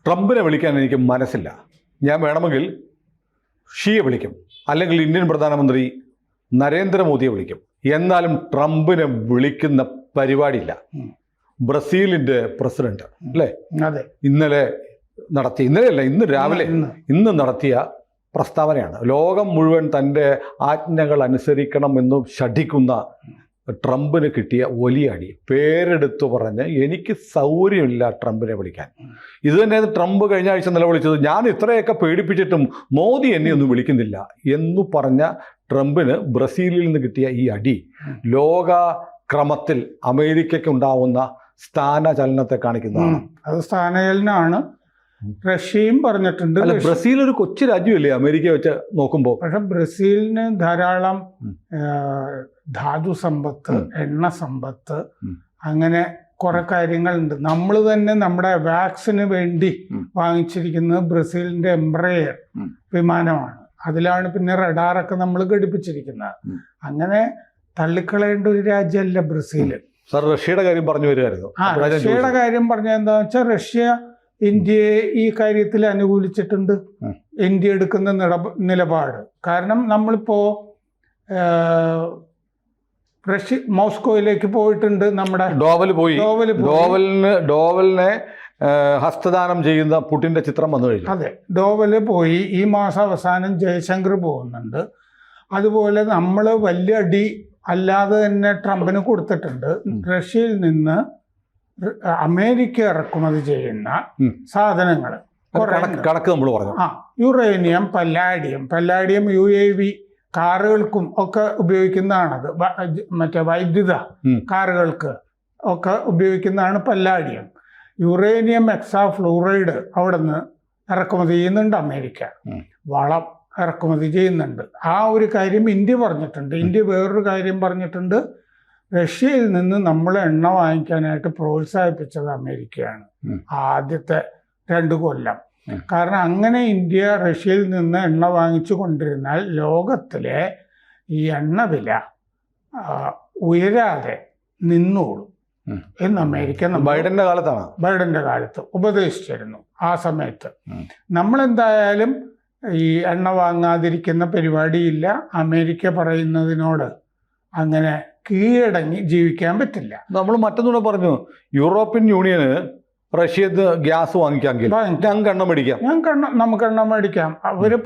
ട്രംപിനെ വിളിക്കാൻ എനിക്ക് മനസ്സില്ല. ഞാൻ വേണമെങ്കിൽ ഷിയെ വിളിക്കും, അല്ലെങ്കിൽ ഇന്ത്യൻ പ്രധാനമന്ത്രി നരേന്ദ്രമോദിയെ വിളിക്കും. എന്നാലും ട്രംപിനെ വിളിക്കുന്ന പരിപാടിയില്ല. ബ്രസീലിൻ്റെ പ്രസിഡന്റ് അല്ലേ, ഇന്ന് രാവിലെ നടത്തിയ പ്രസ്താവനയാണ്. ലോകം മുഴുവൻ തൻ്റെ ആജ്ഞകൾ അനുസരിക്കണമെന്ന് ശഠിക്കുന്ന ട്രംപിന് കിട്ടിയ വലിയ അടി. പേരെടുത്തു പറഞ്ഞ് എനിക്ക് സൗകര്യമില്ല ട്രംപിനെ വിളിക്കാൻ. ഇത് തന്നെയാണ് ട്രംപ് കഴിഞ്ഞ ആഴ്ച നിലവിളിച്ചത്. ഞാൻ ഇത്രയൊക്കെ പേടിപ്പിച്ചിട്ടും മോദി എന്നെ ഒന്നും വിളിക്കുന്നില്ല എന്ന് പറഞ്ഞ ട്രംപിന് ബ്രസീലിൽ നിന്ന് കിട്ടിയ ഈ അടി ലോക ക്രമത്തിൽ അമേരിക്കയ്ക്ക് ഉണ്ടാവുന്ന സ്ഥാനചലനത്തെ കാണിക്കുന്നതാണ്. അത് സ്ഥാനചലനമാണ്. റഷ്യയും പറഞ്ഞിട്ടുണ്ട്. അല്ല, ബ്രസീൽ ഒരു കൊച്ചു രാജ്യമല്ലേ അമേരിക്ക വെച്ച് നോക്കുമ്പോൾ. പക്ഷെ ബ്രസീലിന് ധാരാളം ധാതു സമ്പത്ത്, എണ്ണ സമ്പത്ത്, അങ്ങനെ കുറെ കാര്യങ്ങളുണ്ട്. നമ്മൾ തന്നെ നമ്മുടെ വാക്സിന് വേണ്ടി വാങ്ങിച്ചിരിക്കുന്നത് ബ്രസീലിന്റെ എംബ്രയർ വിമാനമാണ്. അതിലാണ് പിന്നെ റഡാറൊക്കെ നമ്മൾ ഘടിപ്പിച്ചിരിക്കുന്നത്. അങ്ങനെ തള്ളിക്കളയേണ്ട ഒരു രാജ്യമല്ല ബ്രസീൽ. സാർ, റഷ്യയുടെ കാര്യം പറഞ്ഞു വരുമായിരുന്നു. റഷ്യയുടെ കാര്യം പറഞ്ഞാൽ എന്താണെന്ന് വെച്ചാൽ, റഷ്യ ഇന്ത്യയെ ഈ കാര്യത്തിൽ അനുകൂലിച്ചിട്ടുണ്ട്. ഇന്ത്യ എടുക്കുന്ന നിലപാട് കാരണം നമ്മളിപ്പോ മോസ്കോയിലേക്ക് പോയിട്ടുണ്ട്. നമ്മുടെ ഡോവലിനെ ഹസ്തദാനം ചെയ്യുന്ന പുടിന്റെ ചിത്രം വന്നു കഴിഞ്ഞു. അതെ, ഡോവല് പോയി. ഈ മാസം അവസാനം ജയശങ്കർ പോകുന്നുണ്ട്. അതുപോലെ നമ്മൾ വലിയ അടി അല്ലാതെ തന്നെ ട്രംപിന് കൊടുത്തിട്ടുണ്ട്. റഷ്യയിൽ നിന്ന് അമേരിക്ക ഇറക്കുമതി ചെയ്യുന്ന സാധനങ്ങൾ കണക്ക് നമ്മൾ പറഞ്ഞു. യുറേനിയം, പല്ലാഡിയം UAV കാറുകൾക്കും ഒക്കെ ഉപയോഗിക്കുന്നതാണത്. മറ്റേ വൈദ്യുത കാറുകൾക്ക് ഒക്കെ ഉപയോഗിക്കുന്നതാണ് പല്ലാഡിയം. യുറേനിയം എക്സാഫ്ലൂറൈഡ് അവിടെ നിന്ന് ഇറക്കുമതി ചെയ്യുന്നുണ്ട് അമേരിക്ക. വളം ഇറക്കുമതി ചെയ്യുന്നുണ്ട്. ആ ഒരു കാര്യം ഇന്ത്യ പറഞ്ഞിട്ടുണ്ട്. ഇന്ത്യ വേറൊരു കാര്യം പറഞ്ഞിട്ടുണ്ട്. റഷ്യയിൽ നിന്ന് നമ്മൾ എണ്ണ വാങ്ങിക്കാനായിട്ട് പ്രോത്സാഹിപ്പിച്ചത് അമേരിക്കയാണ് ആദ്യത്തെ 2 കൊല്ലം. കാരണം അങ്ങനെ ഇന്ത്യ റഷ്യയിൽ നിന്ന് എണ്ണ വാങ്ങിച്ചു കൊണ്ടിരുന്നാൽ ലോകത്തിലെ ഈ എണ്ണ വില ഉയരാതെ നിന്നോളും എന്ന് അമേരിക്ക ബൈഡന്റെ കാലത്ത് ഉപദേശിച്ചിരുന്നു. ആ സമയത്ത് നമ്മളെന്തായാലും ഈ എണ്ണ വാങ്ങാതിരിക്കുന്ന പരിപാടിയില്ല. അമേരിക്ക പറയുന്നതിനോട് അങ്ങനെ കീഴടങ്ങി ജീവിക്കാൻ പറ്റില്ല. നമ്മൾ മറ്റൊന്നുകൂടെ പറഞ്ഞു, യൂറോപ്യൻ യൂണിയന് റഷ്യന്ന് ഗ്യാസ് വാങ്ങിക്കാമെങ്കിൽ നമുക്ക് എണ്ണം മേടിക്കാം. അവര്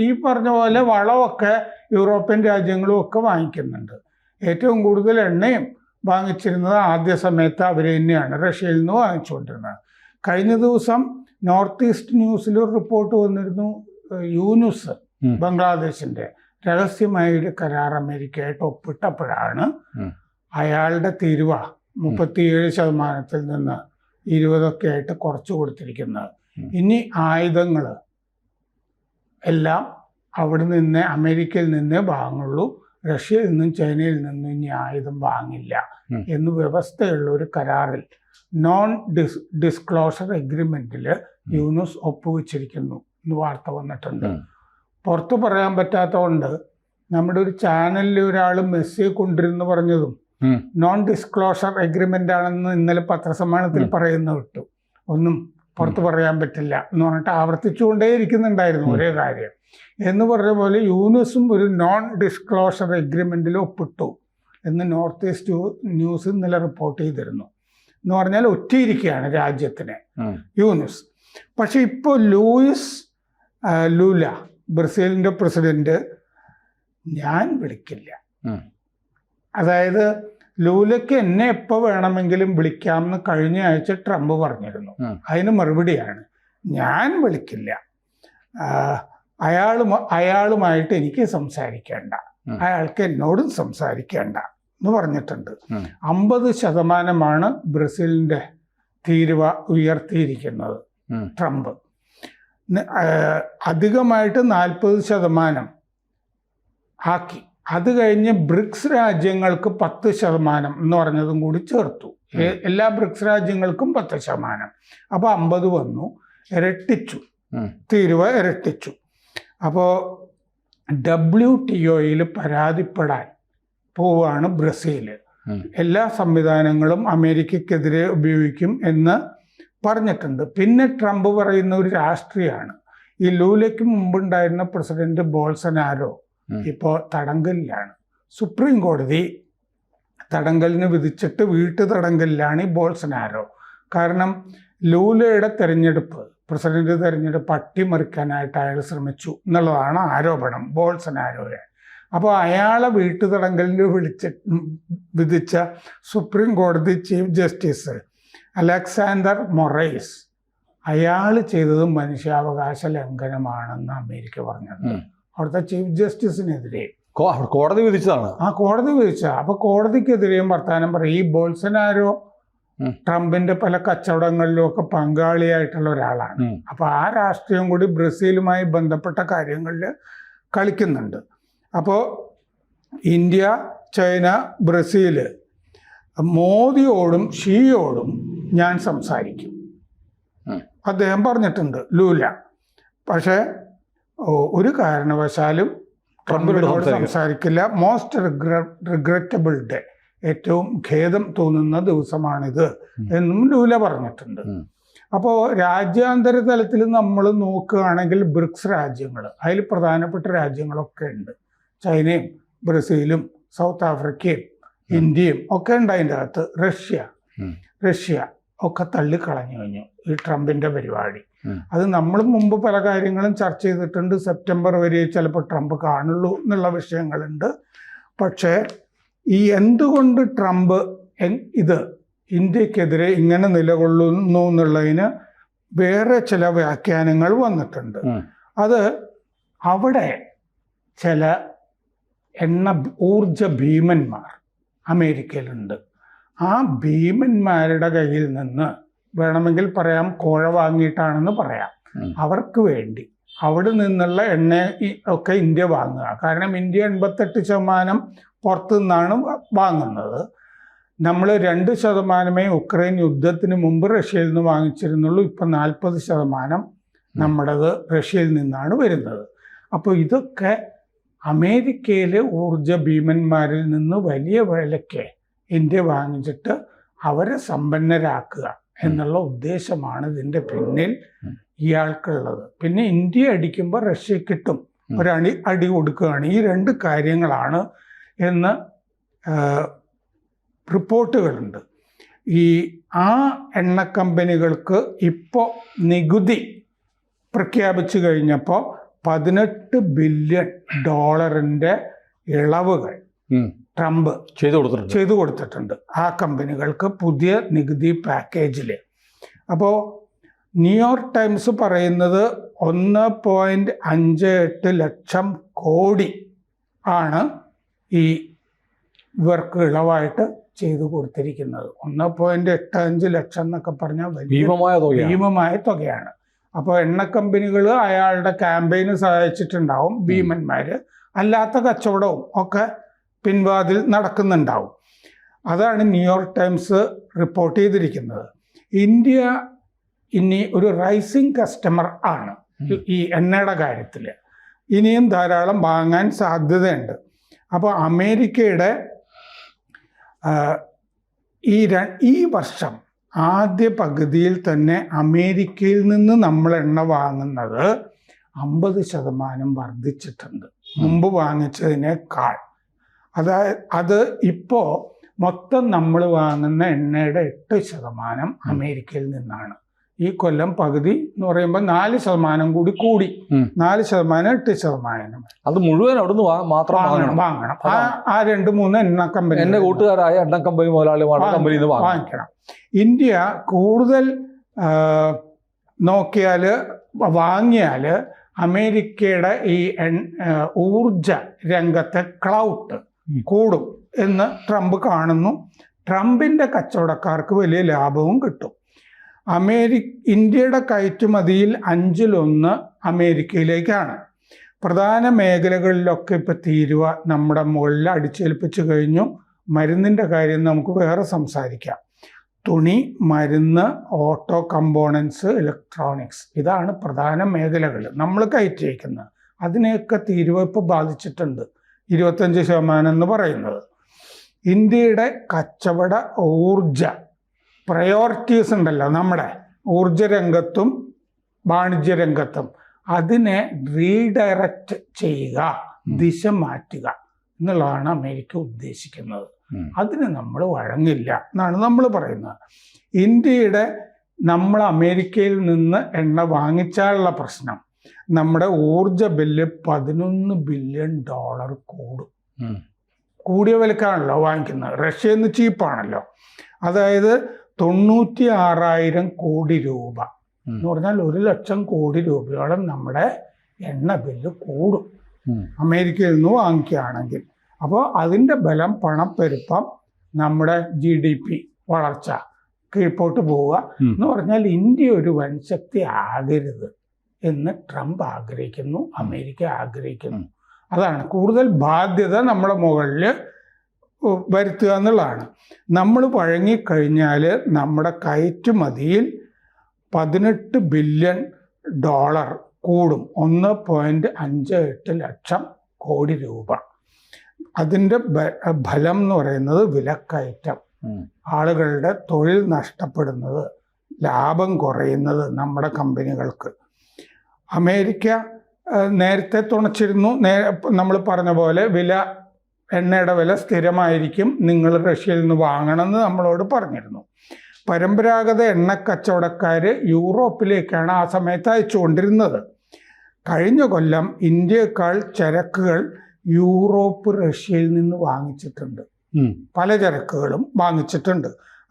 ഈ പറഞ്ഞ പോലെ വളമൊക്കെ യൂറോപ്യൻ രാജ്യങ്ങളും ഒക്കെ വാങ്ങിക്കുന്നുണ്ട്. ഏറ്റവും കൂടുതൽ എണ്ണയും വാങ്ങിച്ചിരുന്നത് ആദ്യ സമയത്ത് അവർ തന്നെയാണ് റഷ്യയിൽ നിന്ന് വാങ്ങിച്ചുകൊണ്ടിരുന്നത്. കഴിഞ്ഞ ദിവസം നോർത്ത് ഈസ്റ്റ് ന്യൂസിൽ ഒരു റിപ്പോർട്ട് വന്നിരുന്നു. യൂനുസ്, ബംഗ്ലാദേശിന്റെ രഹസ്യമായ ഒരു കരാർ അമേരിക്കയായിട്ട് ഒപ്പിട്ടപ്പോഴാണ് അയാളുടെ തീരുവ 37% നിന്ന് 20% ആയിട്ട് കുറച്ചു കൊടുത്തിരിക്കുന്നത്. ഇനി ആയുധങ്ങൾ എല്ലാം അവിടെ നിന്ന് അമേരിക്കയിൽ നിന്നേ വാങ്ങുള്ളൂ, റഷ്യയിൽ നിന്നും ചൈനയിൽ നിന്നും ഇനി ആയുധം വാങ്ങില്ല എന്ന് വ്യവസ്ഥയുള്ള ഒരു കരാറിൽ നോൺ ഡിസ്ക്ലോഷർ എഗ്രിമെന്റിൽ യൂനുസ് ഒപ്പുവെച്ചിരിക്കുന്നു എന്ന് വാർത്ത വന്നിട്ടുണ്ട്. പുറത്തു പറയാൻ പറ്റാത്തതുകൊണ്ട് നമ്മുടെ ഒരു ചാനലിൽ ഒരാൾ മെസ്സേജ് കൊണ്ടിരുന്നു പറഞ്ഞതും നോൺ ഡിസ്ക്ലോഷർ എഗ്രിമെന്റ് ആണെന്ന് ഇന്നലെ പത്രസമ്മേളനത്തിൽ പറയുന്ന വിട്ടു. ഒന്നും പുറത്ത് പറയാൻ പറ്റില്ല എന്ന് പറഞ്ഞിട്ട് ആവർത്തിച്ചുകൊണ്ടേ ഇരിക്കുന്നുണ്ടായിരുന്നു ഒരേ കാര്യം. എന്ന് പറഞ്ഞ പോലെ യൂനുസും ഒരു നോൺ ഡിസ്ക്ലോഷർ എഗ്രിമെന്റിൽ ഒപ്പിട്ടു എന്ന് നോർത്ത് ഈസ്റ്റ് ന്യൂസ് ഇന്നലെ റിപ്പോർട്ട് ചെയ്തിരുന്നു. എന്ന് പറഞ്ഞാൽ ഒറ്റയിരിക്കുകയാണ് രാജ്യത്തിന് യൂനുസ്. പക്ഷെ ഇപ്പോൾ ലൂയിസ് ലൂല, ബ്രസീലിൻ്റെ പ്രസിഡന്റ്, ഞാൻ വിളിക്കില്ല. അതായത് ലൂലയ്ക്ക് എന്നെ എപ്പോൾ വേണമെങ്കിലും വിളിക്കാമെന്ന് കഴിഞ്ഞ ആഴ്ച ട്രംപ് പറഞ്ഞിരുന്നു. അതിന് മറുപടിയാണ് ഞാൻ വിളിക്കില്ല, അയാളുമായിട്ട് എനിക്ക് സംസാരിക്കേണ്ട, അയാൾക്ക് എന്നോടും സംസാരിക്കേണ്ട എന്ന് പറഞ്ഞിട്ടുണ്ട്. 50% ബ്രസീലിൻ്റെ തീരുവ ഉയർത്തിയിരിക്കുന്നത് ട്രംപ്. അധികമായിട്ട് 40% ആക്കി. അത് കഴിഞ്ഞ് ബ്രിക്സ് രാജ്യങ്ങൾക്ക് 10% എന്ന് പറഞ്ഞതും കൂടി ചേർത്തു. എല്ലാ ബ്രിക്സ് രാജ്യങ്ങൾക്കും 10%. അപ്പോൾ 50 വന്നു, ഇരട്ടിച്ചു, തീരുവ ഇരട്ടിച്ചു. അപ്പോൾ WTOയിൽ പരാതിപ്പെടാൻ പോവാണ് ബ്രസീൽ. എല്ലാ സംവിധാനങ്ങളും അമേരിക്കക്കെതിരെ ഉപയോഗിക്കും എന്ന് പറഞ്ഞിട്ടുണ്ട്. പിന്നെ ട്രംപ് പറയുന്ന ഒരു രാഷ്ട്രീയമാണ്. ഈ ലൂലയ്ക്ക് മുമ്പുണ്ടായിരുന്ന പ്രസിഡന്റ് ബോൾസനാരോ ഇപ്പോൾ തടങ്കലിലാണ്. സുപ്രീം കോടതി തടങ്കലിന് വിധിച്ചിട്ട് വീട്ടു തടങ്കലിലാണ് ഈ ബോൾസനാരോ. കാരണം ലൂലയുടെ പ്രസിഡന്റ് തെരഞ്ഞെടുപ്പ് അട്ടിമറിക്കാനായിട്ട് അയാൾ ശ്രമിച്ചു എന്നുള്ളതാണ് ആരോപണം ബോൾസനാരോയെ. അപ്പോൾ അയാളെ വീട്ടു തടങ്കലിൽ വിധിച്ച സുപ്രീം കോടതി ചീഫ് ജസ്റ്റിസ് അലക്സാണ്ടർ മൊറൈസ് അയാൾ ചെയ്തത് മനുഷ്യാവകാശ ലംഘനമാണെന്ന് അമേരിക്ക പറഞ്ഞത്. അവിടുത്തെ ചീഫ് ജസ്റ്റിസിനെതിരെ കോടതി വിധിച്ചതാണ്. കോടതി വിധിച്ച. അപ്പൊ കോടതിക്കെതിരെയും വർത്താനം പറയും. ഈ ബോൾസനാരോ ട്രംപിന്റെ പല കച്ചവടങ്ങളിലും ഒക്കെ പങ്കാളിയായിട്ടുള്ള ഒരാളാണ്. അപ്പൊ ആ രാഷ്ട്രീയം കൂടി ബ്രസീലുമായി ബന്ധപ്പെട്ട കാര്യങ്ങളിൽ കളിക്കുന്നുണ്ട്. അപ്പോൾ ഇന്ത്യ, ചൈന, ബ്രസീല് മോദിയോടും ഷിയോടും ഞാൻ സംസാരിക്കും അദ്ദേഹം പറഞ്ഞിട്ടുണ്ട് ലൂല. പക്ഷേ ഒരു കാരണവശാലും ട്രംപിനോട് സംസാരിക്കില്ല. മോസ്റ്റ് റിഗ്രറ്റബിൾ ഡേ, ഏറ്റവും ഖേദം തോന്നുന്ന ദിവസമാണിത് എന്നും ലൂല പറഞ്ഞിട്ടുണ്ട്. അപ്പോൾ രാജ്യാന്തര തലത്തിൽ നമ്മൾ നോക്കുകയാണെങ്കിൽ ബ്രിക്സ് രാജ്യങ്ങൾ, അതിൽ പ്രധാനപ്പെട്ട രാജ്യങ്ങളൊക്കെ ഉണ്ട്. ചൈനയും ബ്രസീലും സൗത്ത് ആഫ്രിക്കയും ഇന്ത്യയും ഒക്കെ ഉണ്ട് അതിൻ്റെ അകത്ത്. റഷ്യ ഒക്കെ തള്ളിക്കളഞ്ഞു കഴിഞ്ഞു ഈ ട്രംപിൻ്റെ പരിപാടി. അത് നമ്മൾ മുമ്പ് പല കാര്യങ്ങളും ചർച്ച ചെയ്തിട്ടുണ്ട്. സെപ്റ്റംബർ വരെ ചിലപ്പോൾ ട്രംപ് കാണുള്ളൂ എന്നുള്ള വിഷയങ്ങളുണ്ട്. പക്ഷേ ഈ എന്തുകൊണ്ട് ട്രംപ് ഇത് ഇന്ത്യക്കെതിരെ ഇങ്ങനെ നിലകൊള്ളുന്നു എന്നുള്ളതിന് വേറെ ചില വ്യാഖ്യാനങ്ങൾ വന്നിട്ടുണ്ട്. അത് അവിടെ ചില ഊർജ ഭീമന്മാർ അമേരിക്കയിലുണ്ട്. ആ ഭീമന്മാരുടെ കയ്യിൽ നിന്ന് വേണമെങ്കിൽ പറയാം കോഴ വാങ്ങിയിട്ടാണെന്ന് പറയാം. അവർക്ക് വേണ്ടി അവിടെ നിന്നുള്ള എണ്ണ ഒക്കെ ഇന്ത്യ വാങ്ങുക. കാരണം ഇന്ത്യ 88% പുറത്തു നിന്നാണ് വാങ്ങുന്നത്. നമ്മൾ 2% ഉക്രൈൻ യുദ്ധത്തിന് മുമ്പ് റഷ്യയിൽ നിന്ന് വാങ്ങിച്ചിരുന്നുള്ളൂ. ഇപ്പം 40% നമ്മുടേത് റഷ്യയിൽ നിന്നാണ് വരുന്നത്. അപ്പോൾ ഇതൊക്കെ അമേരിക്കയിലെ ഊർജ ഭീമന്മാരിൽ നിന്ന് വലിയ വിലയ്ക്ക് ഇന്ത്യ വാങ്ങിച്ചിട്ട് അവരെ സമ്പന്നരാക്കുക എന്നുള്ള ഉദ്ദേശമാണ് ഇതിൻ്റെ പിന്നിൽ ഇയാൾക്കുള്ളത്. പിന്നെ ഇന്ത്യ അടിക്കുമ്പോൾ റഷ്യക്കിട്ടും അടി കൊടുക്കുകയാണ്. ഈ 2 കാര്യങ്ങളാണ് എന്ന് റിപ്പോർട്ടുകളുണ്ട്. ആ എണ്ണ കമ്പനികൾക്ക് ഇപ്പോൾ നികുതി പ്രഖ്യാപിച്ചു കഴിഞ്ഞപ്പോൾ $18 ബില്യൺ ഇളവുകൾ ട്രംപ് ചെയ്തു കൊടുത്തിട്ടുണ്ട് ആ കമ്പനികൾക്ക് പുതിയ നികുതി പാക്കേജിൽ. അപ്പോൾ ന്യൂയോർക്ക് ടൈംസ് പറയുന്നത് 1.58 ലക്ഷം കോടി ആണ് ഇവർക്ക് ഇളവായിട്ട് ചെയ്തു കൊടുത്തിരിക്കുന്നത്. 1.85 ലക്ഷം എന്നൊക്കെ പറഞ്ഞാൽ ഭീമമായ തുകയാണ്. അപ്പോൾ എണ്ണ കമ്പനികൾ അയാളുടെ ക്യാമ്പയിന് സഹായിച്ചിട്ടുണ്ടാവും. ഭീമന്മാർ അല്ലാത്ത കച്ചവടവും ഒക്കെ പിൻവാതിൽ നടക്കുന്നുണ്ടാവും. അതാണ് ന്യൂയോർക്ക് ടൈംസ് റിപ്പോർട്ട് ചെയ്തിരിക്കുന്നത്. ഇന്ത്യ ഇനി ഒരു റൈസിങ് കസ്റ്റമർ ആണ് ഈ എണ്ണയുടെ കാര്യത്തിൽ. ഇനിയും ധാരാളം വാങ്ങാൻ സാധ്യതയുണ്ട്. അപ്പോൾ അമേരിക്കയുടെ ഈ വർഷം ആദ്യ പകുതിയിൽ തന്നെ അമേരിക്കയിൽ നിന്ന് നമ്മൾ എണ്ണ വാങ്ങുന്നത് 50% വർദ്ധിച്ചിട്ടുണ്ട് മുമ്പ് വാങ്ങിച്ചതിനേക്കാൾ. അത് ഇപ്പോൾ മൊത്തം നമ്മൾ വാങ്ങുന്ന എണ്ണയുടെ 8% അമേരിക്കയിൽ നിന്നാണ്. ഈ കൊല്ലം പകുതി എന്ന് പറയുമ്പോൾ 4% കൂടി 4%, 8%. അത് മുഴുവൻ അവിടുന്ന് മാത്രം വാങ്ങണം. ആ 2-3 എണ്ണ കമ്പനി, എന്റെ കൂട്ടുകാരായ എണ്ണ കമ്പനി മുതലാളിമാരുടെ വാങ്ങിക്കണം. ഇന്ത്യ കൂടുതൽ വാങ്ങിയാൽ അമേരിക്കയുടെ ഈ ഊർജ രംഗത്തെ ക്ലൗട്ട് കൂടും എന്ന് ട്രംപ് കാണുന്നു. ട്രംപിൻ്റെ കച്ചവടക്കാർക്ക് വലിയ ലാഭവും കിട്ടും. ഇന്ത്യയുടെ കയറ്റുമതിയിൽ 1/5 അമേരിക്കയിലേക്കാണ്. പ്രധാന മേഖലകളിലൊക്കെ ഇപ്പോൾ തീരുവ നമ്മുടെ മുകളിൽ അടിച്ചേൽപ്പിച്ചു കഴിഞ്ഞു. മരുന്നിൻ്റെ കാര്യം നമുക്ക് വേറെ സംസാരിക്കാം. തുണി, മരുന്ന്, ഓട്ടോ കമ്പോണൻസ്, ഇലക്ട്രോണിക്സ്, ഇതാണ് പ്രധാന മേഖലകൾ നമ്മൾ കയറ്റി വയ്ക്കുന്നത്. അതിനെയൊക്കെ തീരുവ ഇപ്പോൾ ബാധിച്ചിട്ടുണ്ട്. 25% എന്ന് പറയുന്നത്. ഇന്ത്യയുടെ കച്ചവട ഊർജ പ്രയോറിറ്റീസ് ഉണ്ടല്ലോ, നമ്മുടെ ഊർജ രംഗത്തും വാണിജ്യ രംഗത്തും അതിനെ റീഡയറക്റ്റ് ചെയ്യുക, ദിശ മാറ്റുക എന്നുള്ളതാണ് അമേരിക്ക ഉദ്ദേശിക്കുന്നത്. അതിന് നമ്മൾ വഴങ്ങില്ല എന്നാണ് നമ്മൾ പറയുന്നത്. ഇന്ത്യയുടെ നമ്മൾ അമേരിക്കയിൽ നിന്ന് എണ്ണ വാങ്ങിച്ചാലുള്ള പ്രശ്നം, നമ്മുടെ ഊർജ ബില്ല് $11 ബില്യൺ കൂടും. കൂടിയ വിലക്കാണല്ലോ വാങ്ങിക്കുന്നത്. റഷ്യയിൽ നിന്ന് ചീപ്പാണല്ലോ. അതായത് 96,000 കോടി രൂപ എന്ന് പറഞ്ഞാൽ 1,00,000 കോടി രൂപയോളം നമ്മുടെ എണ്ണ ബില്ല് കൂടും അമേരിക്കയിൽ നിന്ന് വാങ്ങിക്കുകയാണെങ്കിൽ. അപ്പോൾ അതിൻ്റെ ബലം, പണപ്പെരുപ്പം, നമ്മുടെ GDP വളർച്ച കീഴ്പോട്ട് പോവുക എന്ന് പറഞ്ഞാൽ ഇന്ത്യ ഒരു വൻശക്തി ആകരുത് എന്ന് ട്രംപ് ആഗ്രഹിക്കുന്നു, അമേരിക്ക ആഗ്രഹിക്കുന്നു. അതാണ് കൂടുതൽ ബാധ്യത നമ്മുടെ മുകളിൽ വരുത്തുക എന്നുള്ളതാണ്. നമ്മൾ വഴങ്ങിക്കഴിഞ്ഞാൽ നമ്മുടെ കയറ്റുമതിയിൽ $18 ബില്യൺ കൂടും, 1.58 ലക്ഷം കോടി രൂപ. അതിൻ്റെ ഫലം എന്ന് പറയുന്നത് വിലക്കയറ്റം, ആളുകളുടെ തൊഴിൽ നഷ്ടപ്പെടുന്നത്, ലാഭം കുറയുന്നത് നമ്മുടെ കമ്പനികൾക്ക്. അമേരിക്ക നേരത്തെ തുണച്ചിരുന്നു. നമ്മൾ പറഞ്ഞ പോലെ എണ്ണയുടെ വില സ്ഥിരമായിരിക്കും, നിങ്ങൾ റഷ്യയിൽ നിന്ന് വാങ്ങണമെന്ന് നമ്മളോട് പറഞ്ഞിരുന്നു. പരമ്പരാഗത എണ്ണക്കച്ചവടക്കാർ യൂറോപ്പിലേക്കാണ് ആ സമയത്ത് അയച്ചുകൊണ്ടിരുന്നത്. കഴിഞ്ഞ കൊല്ലം ഇന്ത്യയേക്കാൾ ചരക്കുകൾ യൂറോപ്പ് റഷ്യയിൽ നിന്ന് വാങ്ങിച്ചിട്ടുണ്ട്. പല ചരക്കുകളും വാങ്ങിച്ചിട്ടുണ്ട്.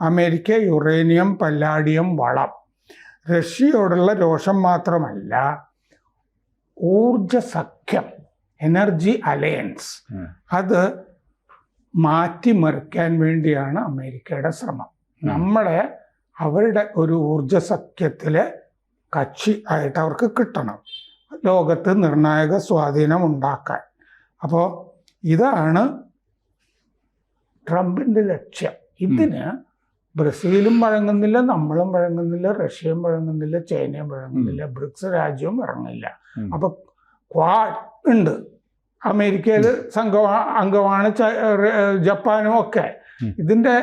അമേരിക്ക യുറേനിയം, പല്ലാഡിയം, വളം. റഷ്യയോടുള്ള രോഷം മാത്രമല്ല, ഊർജ സഖ്യം, എനർജി അലയൻസ്, അത് മാറ്റിമറിക്കാൻ വേണ്ടിയാണ് അമേരിക്കയുടെ ശ്രമം. നമ്മളെ അവരുടെ ഒരു ഊർജ സഖ്യത്തിലെ കക്ഷി ആയിട്ട് അവർക്ക് കിട്ടണം, ലോകത്ത് നിർണായക സ്വാധീനം ഉണ്ടാക്കാൻ. അപ്പോൾ ഇതാണ് ട്രംപിൻ്റെ ലക്ഷ്യം. ഇതിന് ബ്രസീലും വഴങ്ങുന്നില്ല, നമ്മളും വഴങ്ങുന്നില്ല, റഷ്യയും വഴങ്ങുന്നില്ല, ചൈനയും വഴങ്ങുന്നില്ല, ബ്രിക്സ് രാജ്യവും ഇറങ്ങില്ല. അപ്പോൾ ക്വാഡ് ഉണ്ട്, അമേരിക്കയിൽ അംഗമാണ് ജപ്പാനും ഒക്കെ. ഇതിൻ്റെ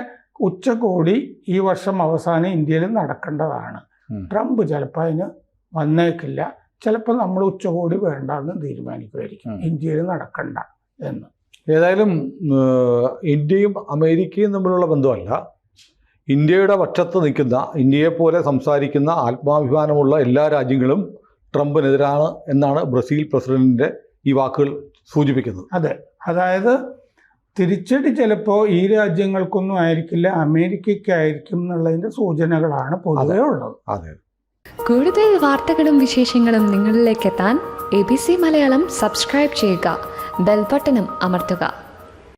ഉച്ചകോടി ഈ വർഷം അവസാനം ഇന്ത്യയിൽ നടക്കേണ്ടതാണ്. ട്രംപ് ചിലപ്പോൾ അതിന് വന്നേക്കില്ല, ചിലപ്പോൾ നമ്മൾ ഉച്ചകോടി വേണ്ടെന്ന് തീരുമാനിക്കുമായിരിക്കും, ഇന്ത്യയിൽ നടക്കണ്ട എന്ന്. ഏതായാലും ഇന്ത്യയും അമേരിക്കയും തമ്മിലുള്ള ബന്ധമല്ല, ഇന്ത്യയുടെ പക്ഷത്ത് നിൽക്കുന്ന, ഇന്ത്യയെപ്പോലെ സംസാരിക്കുന്ന ആത്മാഭിമാനമുള്ള എല്ലാ രാജ്യങ്ങളും ട്രംപിനെതിരാണ് എന്നാണ് ബ്രസീൽ പ്രസിഡന്റിൻ്റെ ഈ വാക്കുകൾ സൂചിപ്പിക്കുന്നത്. അതെ, അതായത് തിരിച്ചടി ചിലപ്പോൾ ഈ രാജ്യങ്ങൾക്കൊന്നും ആയിരിക്കില്ല, അമേരിക്കയ്ക്കായിരിക്കും എന്നുള്ളതിൻ്റെ സൂചനകളാണ് പൊതുവേ ഉള്ളത്. അതെ. കൂടുതൽ വാർത്തകളും വിശേഷങ്ങളും നിങ്ങളിലേക്ക് എത്താൻ ABC മലയാളം സബ്സ്ക്രൈബ് ചെയ്യുക, ബെൽബട്ടനും അമർത്തുക.